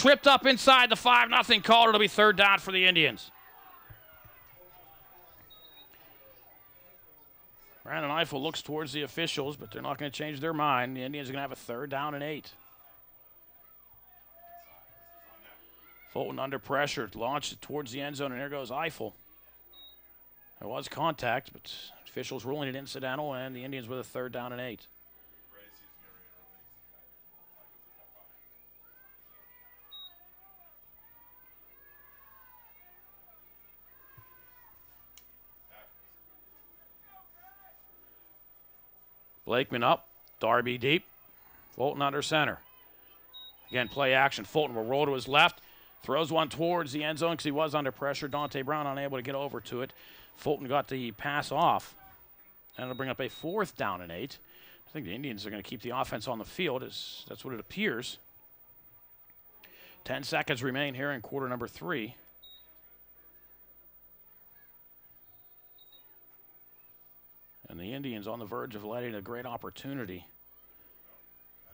tripped up inside the 5-0 call. It'll be third down for the Indians. Brandon Eiffel looks towards the officials, but they're not going to change their mind. The Indians are going to have a 3rd down and 8. Fulton under pressure, launched it towards the end zone, and there goes Eiffel. There was contact, but officials ruling it incidental, and the Indians with a 3rd down and 8. Blakeman up, Darby deep, Fulton under center. Again, play action. Fulton will roll to his left, throws one towards the end zone because he was under pressure. Dante Brown unable to get over to it. Fulton got the pass off, and it'll bring up a 4th down and 8. I think the Indians are going to keep the offense on the field. That's what it appears. 10 seconds remain here in quarter number 3. And the Indians on the verge of letting a great opportunity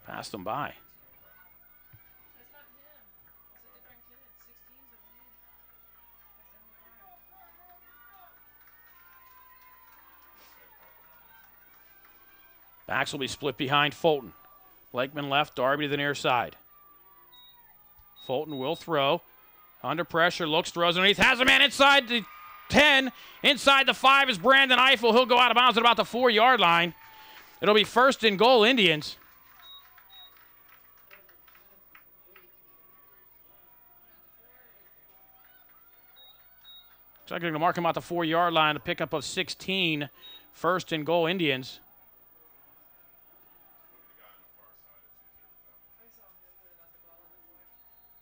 pass them by. Backs will be split behind Fulton. Blakeman left, Darby to the near side. Fulton will throw. Under pressure, looks, throws underneath, has a man inside the 10. Inside the 5 is Brandon Eiffel. He'll go out of bounds at about the 4-yard line. It'll be 1st and goal, Indians. So I'm going to mark him out the 4-yard line. A pickup of 16. 1st and goal, Indians.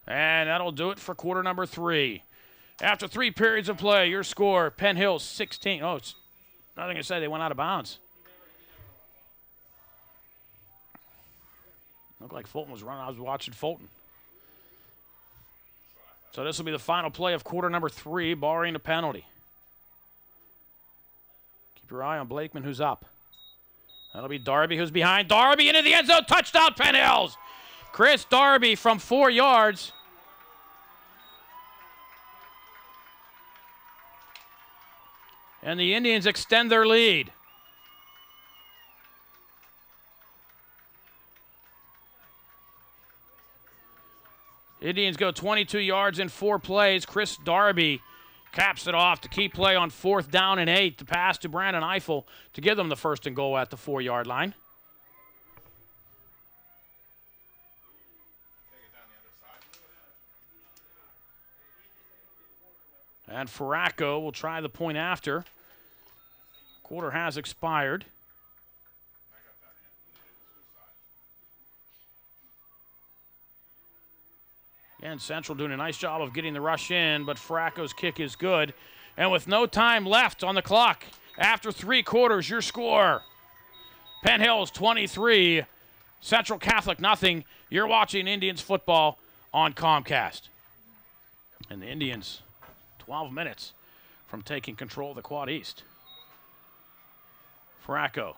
And that'll do it for quarter number 3. After 3 periods of play, your score, Penn Hills 16. Oh, it's nothing to say. They went out of bounds. Looked like Fulton was running. I was watching Fulton. So this will be the final play of quarter number 3, barring a penalty. Keep your eye on Blakeman, who's up. That'll be Darby, who's behind. Darby into the end zone. Touchdown, Penn Hills. Chris Darby from 4 yards. And the Indians extend their lead. Indians go 22 yards in 4 plays. Chris Darby caps it off. The key play on 4th down and 8. The pass to Brandon Eiffel to give them the 1st and goal at the 4-yard line. And Farraco will try the point after. Quarter has expired. Again, Central doing a nice job of getting the rush in, but Farraco's kick is good. And with no time left on the clock, after 3 quarters, your score, Penn Hills 23, Central Catholic nothing. You're watching Indians football on Comcast. And the Indians 12 minutes from taking control of the Quad East. Farraco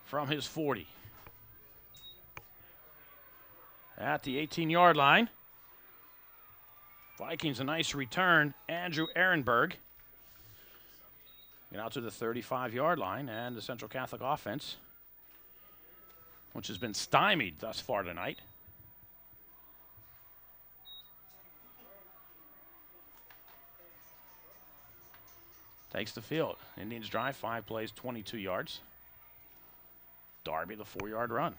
from his 40. At the 18-yard line. Vikings a nice return. Andrew Ehrenberg. Get out to the 35-yard line, and the Central Catholic offense, which has been stymied thus far tonight. Takes the field. Indians drive, 5 plays, 22 yards. Darby, the 4-yard run.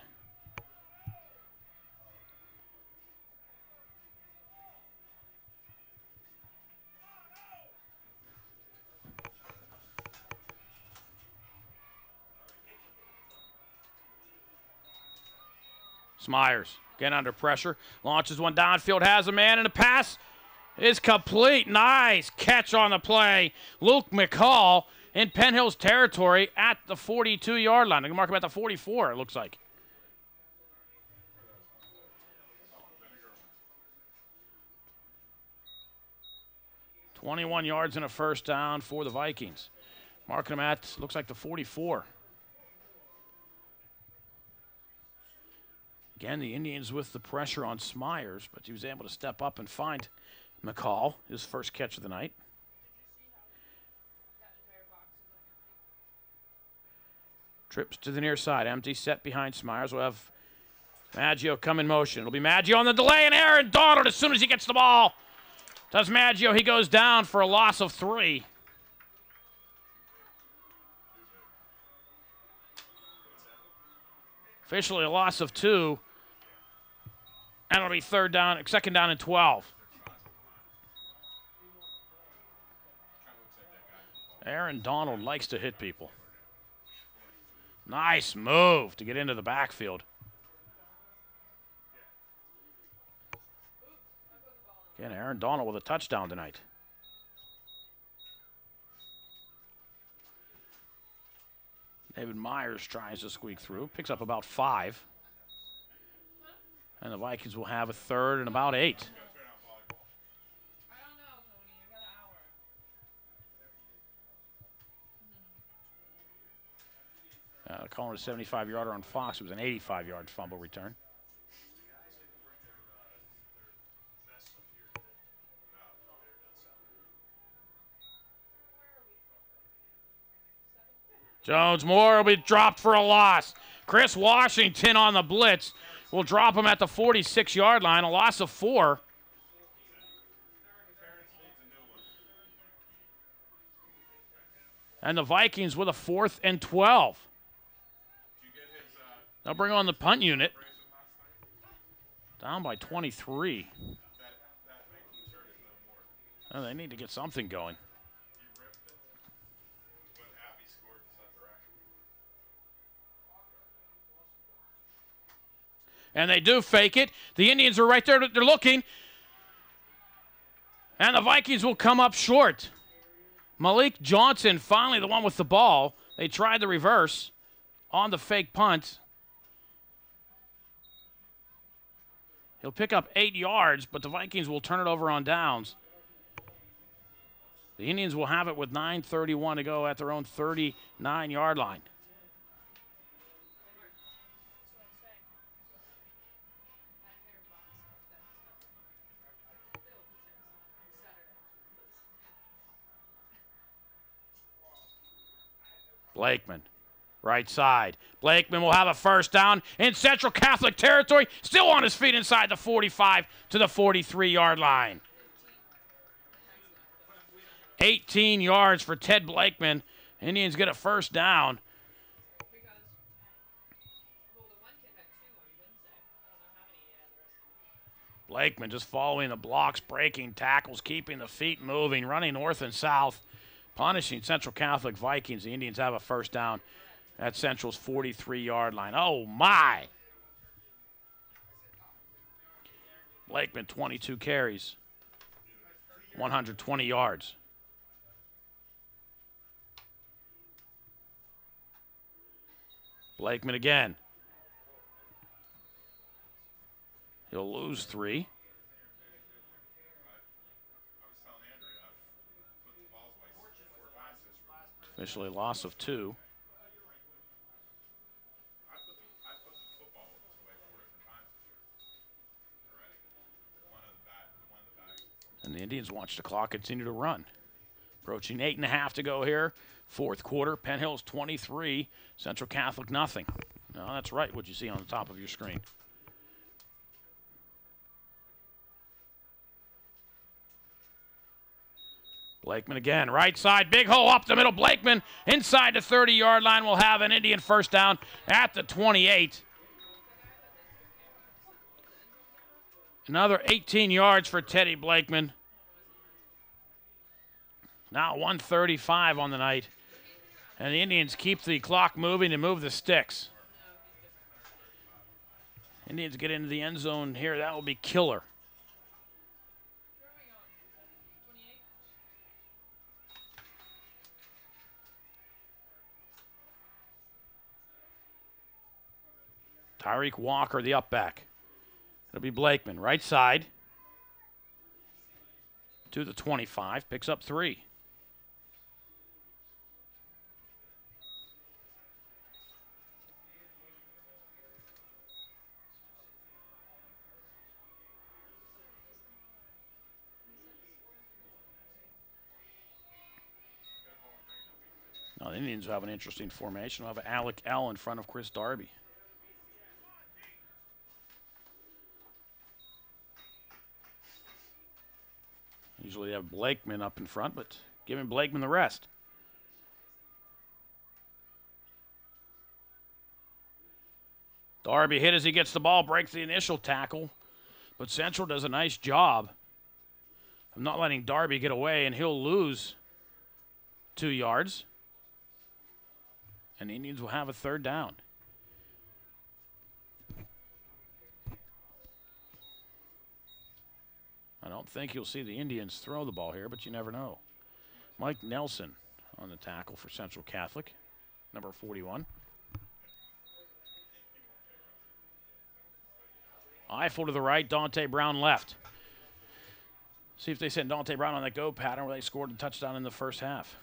Smyers, again under pressure, launches one downfield, has a man, and the pass is complete. Nice catch on the play. Luke McCall in Penn Hills territory at the 42-yard line. They can mark him at the 44, it looks like. "21 yards and a 1st down for the Vikings. Marking him at, looks like the 44. Again, the Indians with the pressure on Smyers, but he was able to step up and find McCall, his first catch of the night. Trips to the near side, empty, set behind Smyers. We'll have Maggio come in motion. It'll be Maggio on the delay, and Aaron Donald as soon as he gets the ball. Does Maggio, he goes down for a loss of 3. Officially a loss of 2. And it'll be second down and 12. Aaron Donald likes to hit people. Nice move to get into the backfield. Again, Aaron Donald with a touchdown tonight. David Myers tries to squeak through, picks up about 5. And the Vikings will have a third and about 8. Calling a 75-yarder on Fox. It was an 85-yard fumble return. Jones Moore will be dropped for a loss. Chris Washington on the blitz will drop him at the 46-yard line, a loss of 4. And the Vikings with a 4th and 12. They'll bring on the punt unit. Down by 23. Oh, they need to get something going. And they do fake it. The Indians are right there. They're looking. And the Vikings will come up short. Malik Johnson, finally the one with the ball. They tried the reverse on the fake punt. He'll pick up 8 yards, but the Vikings will turn it over on downs. The Indians will have it with 9:31 to go at their own 39-yard line. Blakeman, right side. Blakeman will have a first down in Central Catholic territory. Still on his feet inside the 45 to the 43-yard line. 18 yards for Ted Blakeman. Indians get a first down. Blakeman just following the blocks, breaking tackles, keeping the feet moving, running north and south, punishing Central Catholic Vikings. The Indians have a first down at Central's 43-yard line. Oh, my. Blakeman, 22 carries, 120 yards. Blakeman again. He'll lose 3. Officially a loss of 2. And the Indians watch the clock continue to run. Approaching 8.5 to go here. Fourth quarter. Penn Hills 23. Central Catholic nothing. No, that's right, what you see on the top of your screen. Blakeman again, right side, big hole up the middle. Blakeman inside the 30-yard line will have an Indian first down at the 28. Another 18 yards for Teddy Blakeman. Now 1:35 on the night. And the Indians keep the clock moving and move the sticks. Indians get into the end zone here. That will be killer. Tyreek Walker, the up back. It'll be Blakeman, right side. To the 25, picks up 3. Well, the Indians have an interesting formation. We'll have Alec L in front of Chris Darby. Usually they have Blakeman up in front, but giving Blakeman the rest. Darby hit as he gets the ball, breaks the initial tackle, but Central does a nice job of not letting Darby get away, and he'll lose 2 yards. And the Indians will have a 3rd down. I don't think you'll see the Indians throw the ball here, but you never know. Mike Nelson on the tackle for Central Catholic, number 41. Eiffel to the right, Dante Brown left. See if they send Dante Brown on that go pattern where they scored a touchdown in the first half.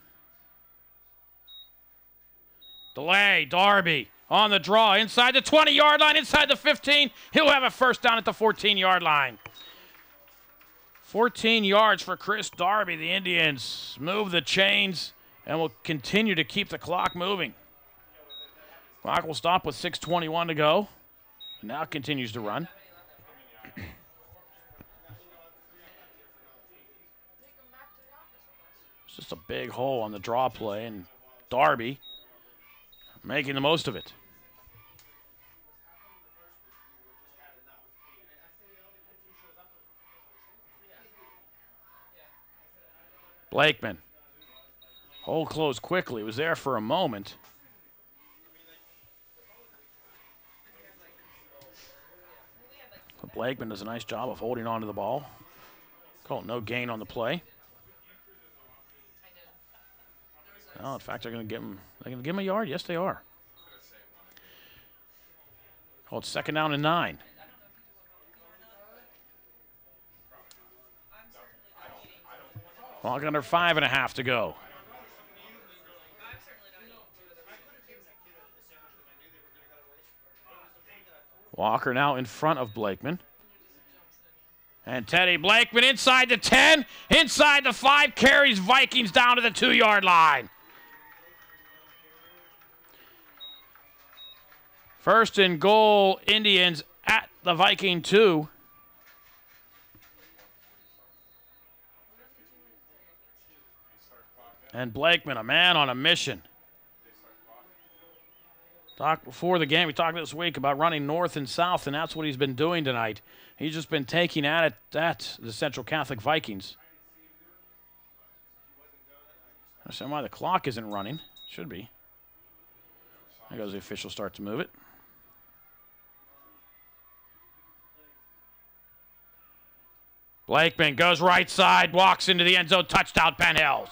Delay, Darby on the draw, inside the 20-yard line, inside the 15. He'll have a 1st down at the 14-yard line. 14 yards for Chris Darby. The Indians move the chains and will continue to keep the clock moving. Clock will stop with 6:21 to go. Now continues to run. It's just a big hole on the draw play, and Darby making the most of it. Blakeman. Hole closed quickly. Was there for a moment. But Blakeman does a nice job of holding on to the ball. Call it no gain on the play. No, in fact, they're going to give him a yard. Yes, they are. Call it 2nd down and 9. Clock under 5.5 to go. Walker now in front of Blakeman. And Teddy Blakeman inside the 10, inside the 5, carries Vikings down to the 2-yard line. 1st and goal, Indians at the Viking 2. And Blakeman, a man on a mission. Talked before the game, we talked this week about running north and south, and that's what he's been doing tonight. He's just been taking at it at the Central Catholic Vikings. I understand why the clock isn't running. Should be. There goes the official start to move it. Blakeman goes right side, walks into the end zone, touchdown Penn Hills.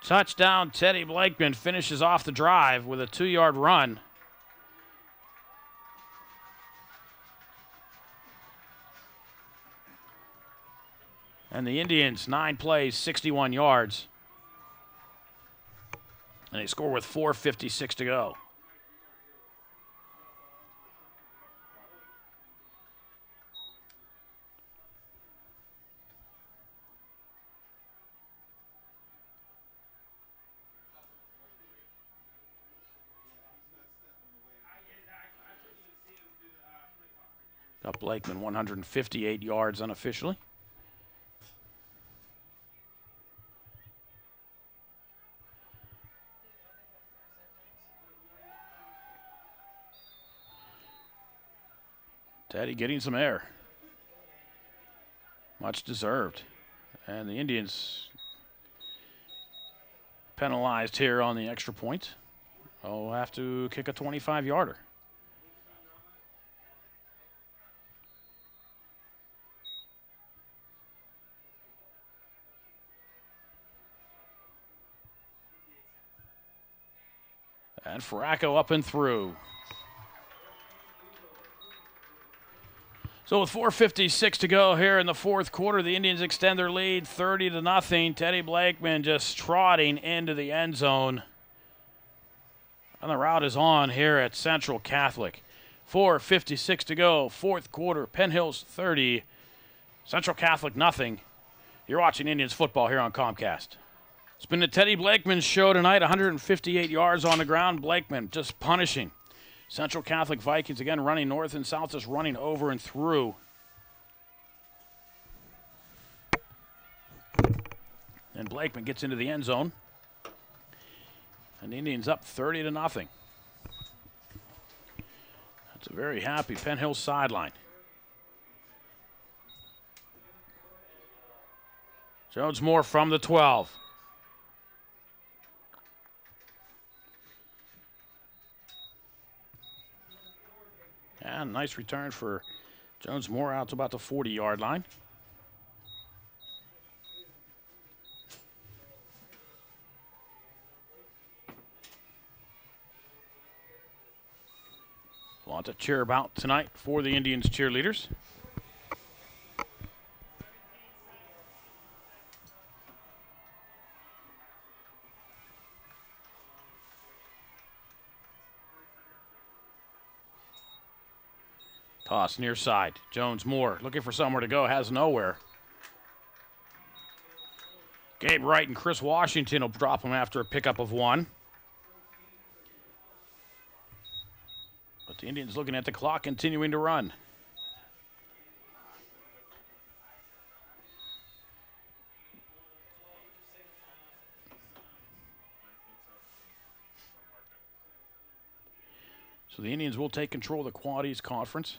Touchdown, Teddy Blakeman finishes off the drive with a 2-yard run. And the Indians, 9 plays, 61 yards. And they score with 4:56 to go. Got Blakeman 158 yards unofficially. Teddy getting some air. Much deserved. And the Indians penalized here on the extra point. They'll have to kick a 25-yarder. And Faracco up and through. So with 4:56 to go here in the 4th quarter, the Indians extend their lead 30-0. Teddy Blakeman just trotting into the end zone. And the route is on here at Central Catholic. 4:56 to go, 4th quarter. Penn Hills 30, Central Catholic nothing. You're watching Indians football here on Comcast. It's been the Teddy Blakeman show tonight, 158 yards on the ground. Blakeman just punishing Central Catholic Vikings, again running north and south, just running over and through. And Blakeman gets into the end zone. And the Indians up 30-0. That's a very happy Penn Hill sideline. Jones Moore from the 12. And nice return for Jones Moore out to about the 40-yard line. A lot to cheer about tonight for the Indians cheerleaders. Toss near side. Jones Moore looking for somewhere to go, has nowhere. Gabe Wright and Chris Washington will drop him after a pickup of 1. But the Indians looking at the clock, continuing to run. So the Indians will take control of the Quad-East Conference.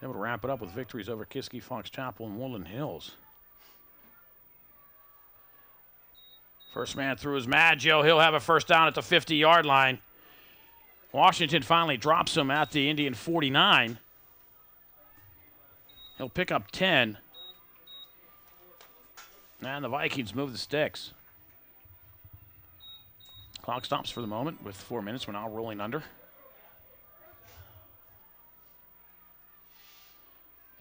Able to wrap it up with victories over Kiski, Fox Chapel, and Woodland Hills. First man through is Maggio. He'll have a first down at the 50-yard line. Washington finally drops him at the Indian 49. He'll pick up 10. And the Vikings move the sticks. Clock stops for the moment with 4 minutes. We're now rolling under.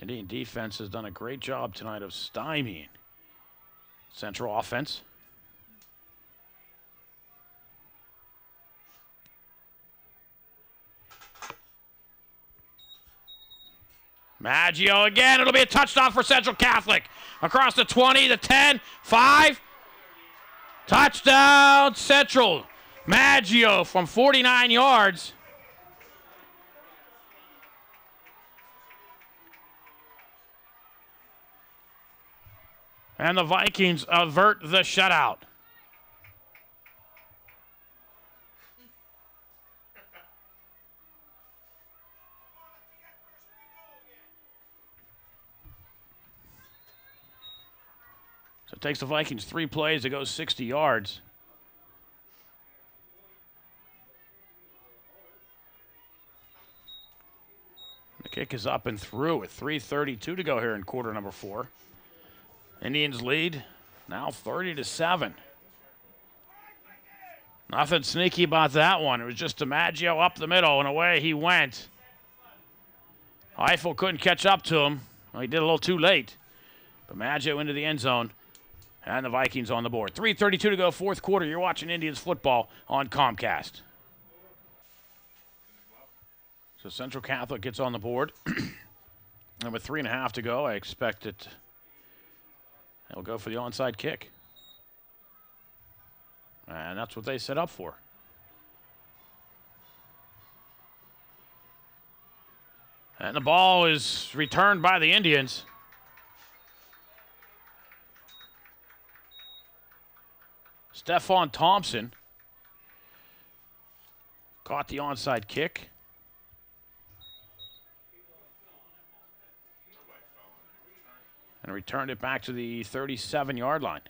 Indian defense has done a great job tonight of stymieing Central offense. Maggio again. It'll be a touchdown for Central Catholic. Across the 20, the 10, 5. Touchdown Central. Maggio from 49 yards. And the Vikings avert the shutout. So it takes the Vikings 3 plays to go 60 yards. The kick is up and through with 3:32 to go here in quarter number 4. Indians lead now 30-7. Nothing sneaky about that one. It was just DiMaggio up the middle, and away he went. Eiffel couldn't catch up to him. Well, he did a little too late. But Maggio into the end zone, and the Vikings on the board. 3:32 to go, fourth quarter. You're watching Indians football on Comcast. So Central Catholic gets on the board. And with 3.5 to go, I expect it. They'll go for the onside kick. And that's what they set up for. And the ball is returned by the Indians. Stephon Thompson caught the onside kick. And returned it back to the 37-yard line.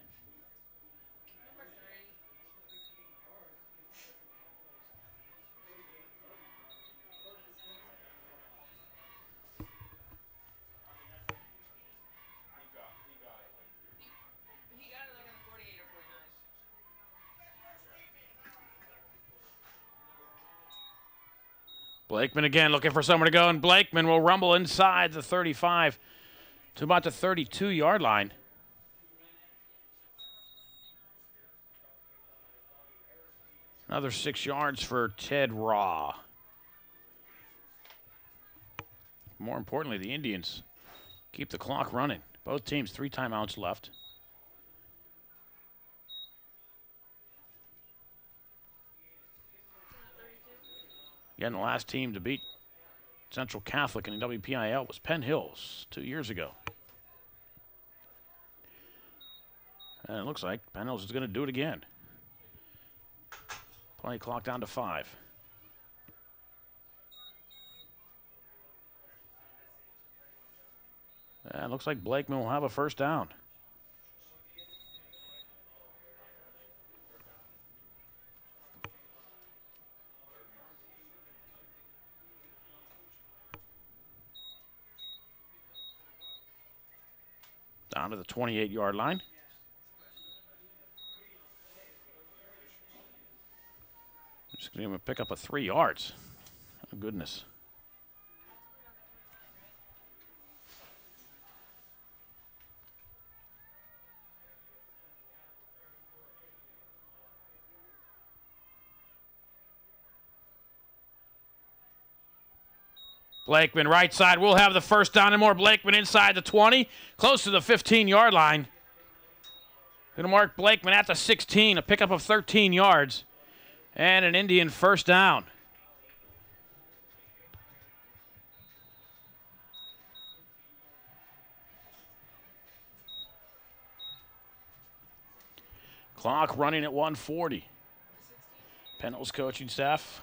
Blakeman again looking for somewhere to go, and Blakeman will rumble inside the 35 to about the 32-yard line. Another 6 yards for Ted Raw. More importantly, the Indians keep the clock running. Both teams 3 timeouts left. Again, the last team to beat Central Catholic in the WPIAL was Penn Hills 2 years ago. And it looks like Penn Hills is going to do it again. Play clock down to 5. And it looks like Blakeman will have a first down. Down to the 28-yard line. Just going to pick up a 3 yards. Oh, goodness. Blakeman right side will have the first down and more. Blakeman inside the 20, close to the 15-yard line. Going to mark Blakeman at the 16, a pickup of 13 yards, and an Indian first down. Clock running at 1:40. Penn Hills coaching staff.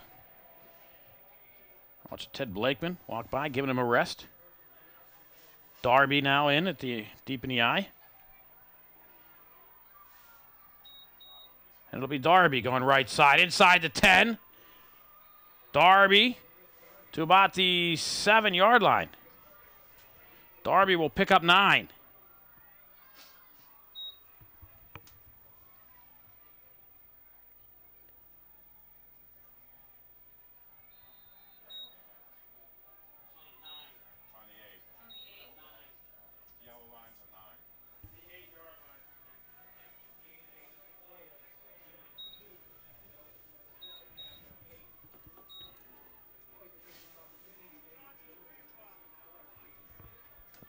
Watch Ted Blakeman walk by, giving him a rest. Darby now in at the deep in the eye. And it'll be Darby going right side, inside the 10. Darby to about the 7-yard line. Darby will pick up 9.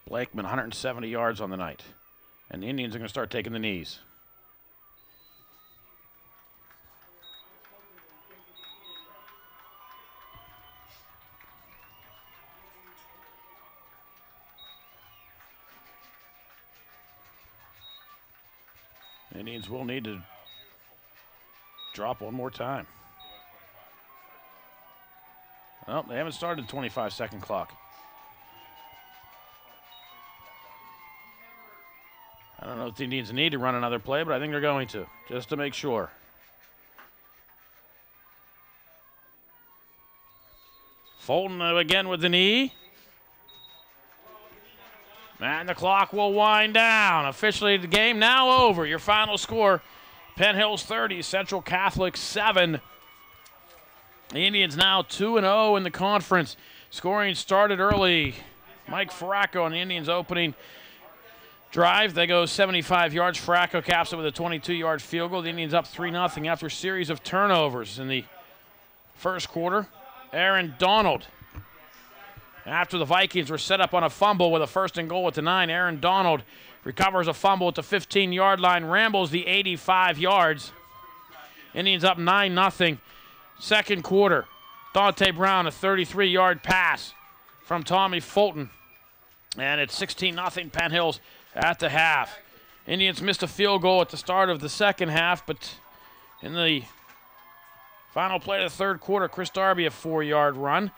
Blakeman 170 yards on the night. And the Indians are going to start taking the knees. The Indians will need to drop one more time. Well, they haven't started the 25-second clock. I don't know if the Indians need to run another play, but I think they're going to, just to make sure. Fulton again with the knee. And the clock will wind down. Officially, the game now over. Your final score, Penn Hills 30, Central Catholic 7. The Indians now 2-0 in the conference. Scoring started early. Mike Faracco on the Indians' opening drive. They go 75 yards. Faracco caps it with a 22-yard field goal. The Indians up 3-0 after a series of turnovers in the first quarter. Aaron Donald, after the Vikings were set up on a fumble with a 1st and goal at the 9, Aaron Donald recovers a fumble at the 15-yard line, rambles the 85 yards. Indians up 9-0. Second quarter, Dante Brown, a 33-yard pass from Tommy Fulton. And it's 16-0 Penn Hills at the half. Indians missed a field goal at the start of the second half, but in the final play of the third quarter, Chris Darby a 4-yard run.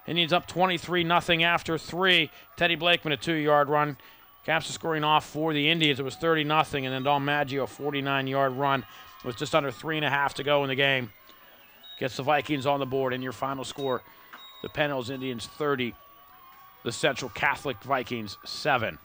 Indians up 23-0 after 3. Teddy Blakeman a 2-yard run. Caps the scoring off for the Indians. It was 30-0, and then Dom Maggio a 49-yard run with just under 3.5 to go in the game. Gets the Vikings on the board, and your final score, the Penn Hills Indians 30, the Central Catholic Vikings 7.